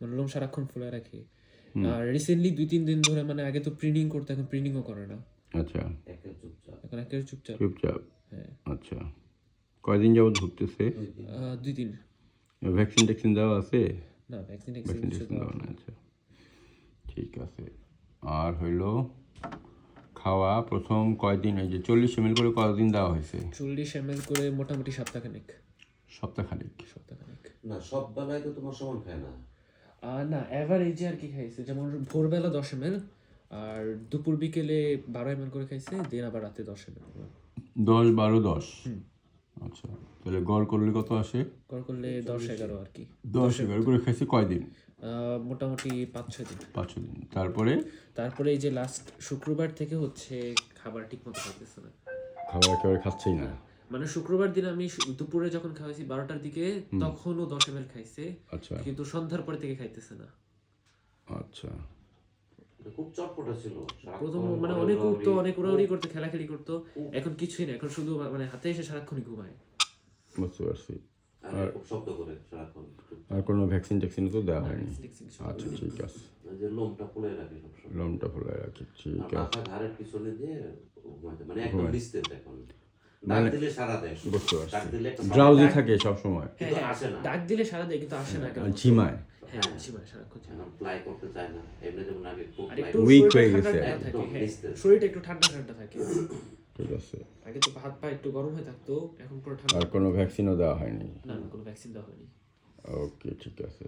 মানে লোম সারাক্ষণ ফুলে রাখি। আর রিসেন্টলি 2-3 দিন ধরে, মানে আগে তো প্রিনিং করতে, এখন প্রিনিংও করে না। আচ্ছা, এখন একেবারে চুপচাপ। চুপচাপ। হ্যাঁ। আচ্ছা, কয়দিন যাবত ঘুরতেছে? 2 দিন। ভ্যাকসিন ট্যাকসিন দেওয়া আছে? না, ভ্যাকসিন ভ্যাকসিন কিছু ট্যাকসিন দেওয়া দেওয়া না? হয়নি। আচ্ছা, ঠিক আছে। আর হইল খাওয়া প্রথম কয়দিন, এই যে 40 ml করে কতদিন দেওয়া হয়েছে? 40 ml করে মোটামুটি সপ্তাহখানেক। সপ্তাহখানিক। না, সব বেলায় তো তোমার সমান খায় না। না, অ্যাভারেজে আর কি খাইছে, যেমন ভোরবেলা 10 ml, আর দুপুর বিকেলে 12 ml করে খাইছে, দিন আবার রাতে 10 ml। 10, 12, 10। আচ্ছা, তাহলে গড় করলে কত আসে? কর করলে 10-11 আর কি। 10-11 করে খাইছে কয়দিন? মোটামুটি 5-6 দিন। 5 দিন। তারপরে এই যে লাস্ট শুক্রবার থেকে হচ্ছে খাবার ঠিক মতো খাইতেছে না। খাবার একেবারে খাচ্ছেই না? মানে শুক্রবার দিন আমি দুপুরে যখন খাওয়াইছি 12টার দিকে, তখনও 10 ml খাইছে। আচ্ছা কিন্তু সন্ধ্যার পর থেকে খাইতেছে না। আচ্ছা, খুব চটপটা ছিল প্রথম মানে অনেক উঠতো, অনেক উড়াউড়ি করতো, খেলাখেলি করতো। এখন কিছুই না, এখন শুধু মানে হাতে এসে সারাক্ষণই ঘুমায়। বুঝতে পারছি। আর খুব শব্দ করে সারাক্ষণ। আর কোনো ভ্যাকসিন ট্যাকসিন তো দেওয়া হয়নি? কিছু আচ্ছা, ঠিক আছে। যে লোমটা ফুলে রাখে সবসময়, লোমটা ফুলে রাখি, ঠিক আছে। মাথা ঘাড়ের পিছনে দিয়ে ঘুমাতে, মানে একদম নিস্তেজ। এখন ডাক দিলে সারা দেয়, বুঝতে পারছি। ডাক দিলে একটা ড্রাউজি থাকে সব সময়, কিন্তু আসে না। ডাক দিলে সারা দেয় কিন্তু আসে না কেন? ঝিমায়। হ্যাঁ, ঝিমায় সারাক্ষণ ঝিমায়। প্লাই করতে চায় না, এমনি যেমন আগে খুব আর প্লাই একটু Weak শরীরটা হয়ে ঠান্ডা গেছে। ঠান্ডা থাকে, একদম হ্যাঁ, নিস্তেজ। শরীরটা একটু ঠান্ডা ঠান্ডা থাকে। ঠিক আছে। আগে তো হাত পা একটু গরম হয়ে থাকতো, এখন পুরো ঠান্ডা। আর কোনো ভ্যাকসিনও দেওয়া হয়নি? না, কোনো ভ্যাকসিন দেওয়া হয়নি। ওকে, ঠিক আছে।